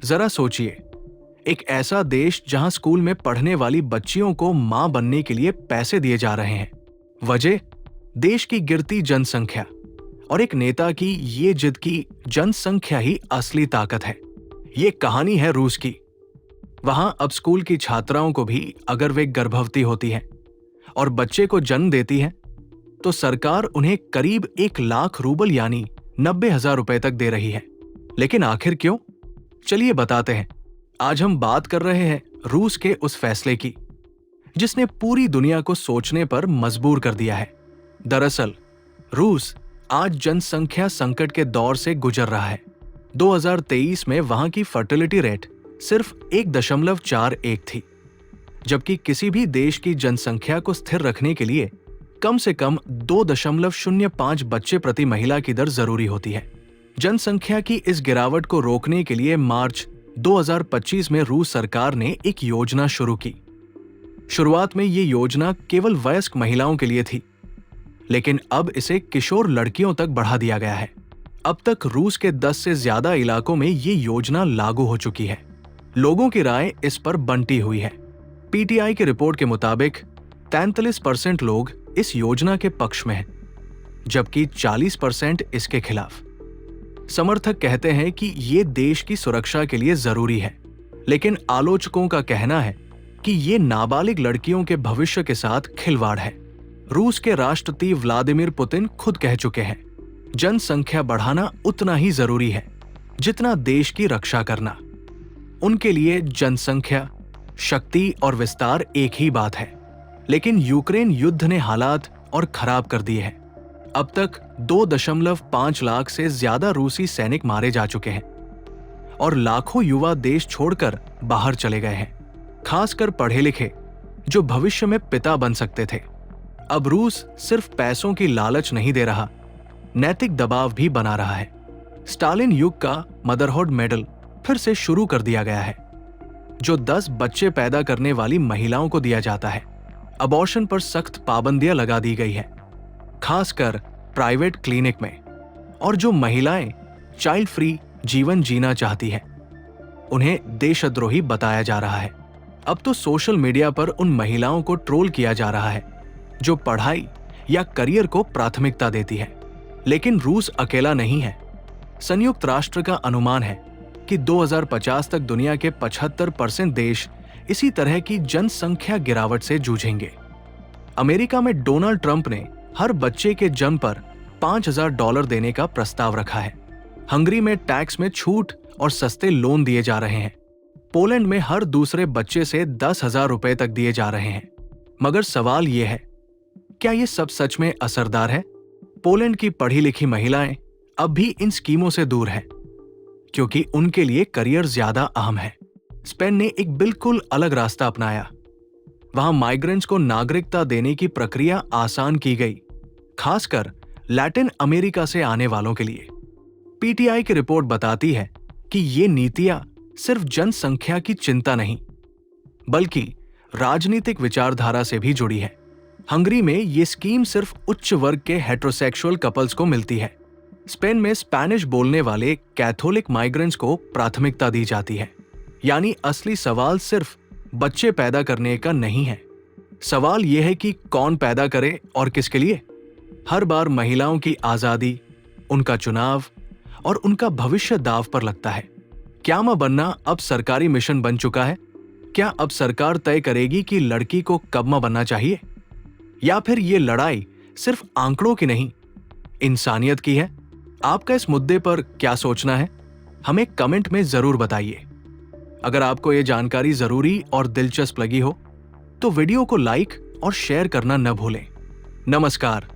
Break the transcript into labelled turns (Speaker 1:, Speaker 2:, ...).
Speaker 1: जरा सोचिए, एक ऐसा देश जहां स्कूल में पढ़ने वाली बच्चियों को मां बनने के लिए पैसे दिए जा रहे हैं। वजह, देश की गिरती जनसंख्या और एक नेता की ये जिद की जनसंख्या ही असली ताकत है। ये कहानी है रूस की। वहां अब स्कूल की छात्राओं को भी अगर वे गर्भवती होती हैं और बच्चे को जन्म देती हैं, तो सरकार उन्हें करीब 1 लाख रूबल यानी 90,000 रुपए तक दे रही है। लेकिन आखिर क्यों? चलिए बताते हैं। आज हम बात कर रहे हैं रूस के उस फैसले की जिसने पूरी दुनिया को सोचने पर मजबूर कर दिया है। दरअसल रूस आज जनसंख्या संकट के दौर से गुजर रहा है। 2023 में वहां की फर्टिलिटी रेट सिर्फ 1.41 थी, जबकि किसी भी देश की जनसंख्या को स्थिर रखने के लिए कम से कम 2.05 बच्चे प्रति महिला की दर जरूरी होती है। जनसंख्या की इस गिरावट को रोकने के लिए मार्च 2025 में रूस सरकार ने एक योजना शुरू की। शुरुआत में ये योजना केवल वयस्क महिलाओं के लिए थी, लेकिन अब इसे किशोर लड़कियों तक बढ़ा दिया गया है। अब तक रूस के 10 से ज्यादा इलाकों में ये योजना लागू हो चुकी है। लोगों की राय इस पर बंटी हुई है। पीटीआई की रिपोर्ट के मुताबिक 43% लोग इस योजना के पक्ष में हैं, जबकि 40% इसके खिलाफ। समर्थक कहते हैं कि ये देश की सुरक्षा के लिए जरूरी है, लेकिन आलोचकों का कहना है कि ये नाबालिग लड़कियों के भविष्य के साथ खिलवाड़ है। रूस के राष्ट्रपति व्लादिमीर पुतिन खुद कह चुके हैं, जनसंख्या बढ़ाना उतना ही जरूरी है जितना देश की रक्षा करना। उनके लिए जनसंख्या, शक्ति और विस्तार एक ही बात है। लेकिन यूक्रेन युद्ध ने हालात और खराब कर दिए हैं। अब तक 2.5 लाख से ज्यादा रूसी सैनिक मारे जा चुके हैं और लाखों युवा देश छोड़कर बाहर चले गए हैं, खासकर पढ़े लिखे जो भविष्य में पिता बन सकते थे। अब रूस सिर्फ पैसों की लालच नहीं दे रहा, नैतिक दबाव भी बना रहा है। स्टालिन युग का मदरहुड मेडल फिर से शुरू कर दिया गया है, जो 10 बच्चे पैदा करने वाली महिलाओं को दिया जाता है। अबॉर्शन पर सख्त पाबंदियां लगा दी गई है, खासकर प्राइवेट क्लिनिक में। और जो महिलाएं चाइल्ड फ्री जीवन जीना चाहती हैं, उन्हें देशद्रोही बताया जा रहा है। अब तो सोशल मीडिया पर उन महिलाओं को ट्रोल किया जा रहा है जो पढ़ाई या करियर को प्राथमिकता देती है। लेकिन रूस अकेला नहीं है। संयुक्त राष्ट्र का अनुमान है कि 2050 तक दुनिया के 75% देश इसी तरह की जनसंख्या गिरावट से जूझेंगे। अमेरिका में डोनाल्ड ट्रंप ने हर बच्चे के जन्म पर $5,000 देने का प्रस्ताव रखा है। हंगरी में टैक्स में छूट और सस्ते लोन दिए जा रहे हैं। पोलैंड में हर दूसरे बच्चे से 10,000 रुपए तक दिए जा रहे हैं। मगर सवाल यह है, क्या ये सब सच में असरदार है? पोलैंड की पढ़ी लिखी महिलाएं अब भी इन स्कीमों से दूर हैं, क्योंकि उनके लिए करियर ज्यादा अहम है। स्पेन ने एक बिल्कुल अलग रास्ता अपनाया। वहां माइग्रेंट्स को नागरिकता देने की प्रक्रिया आसान की गई, खासकर लैटिन अमेरिका से आने वालों के लिए। पीटीआई की रिपोर्ट बताती है कि ये नीतियां सिर्फ जनसंख्या की चिंता नहीं, बल्कि राजनीतिक विचारधारा से भी जुड़ी है। हंगरी में ये स्कीम सिर्फ उच्च वर्ग के हेटेरोसेक्सुअल कपल्स को मिलती है। स्पेन में स्पेनिश बोलने वाले कैथोलिक माइग्रेंट्स को प्राथमिकता दी जाती है। यानी असली सवाल सिर्फ बच्चे पैदा करने का नहीं है। सवाल यह है कि कौन पैदा करे और किसके लिए। हर बार महिलाओं की आजादी, उनका चुनाव और उनका भविष्य दांव पर लगता है। क्या मां बनना अब सरकारी मिशन बन चुका है? क्या अब सरकार तय करेगी कि लड़की को कब मां बनना चाहिए? या फिर ये लड़ाई सिर्फ आंकड़ों की नहीं, इंसानियत की है? आपका इस मुद्दे पर क्या सोचना है? हमें कमेंट में जरूर बताइए। अगर आपको ये जानकारी जरूरी और दिलचस्प लगी हो तो वीडियो को लाइक और शेयर करना न भूलें। नमस्कार।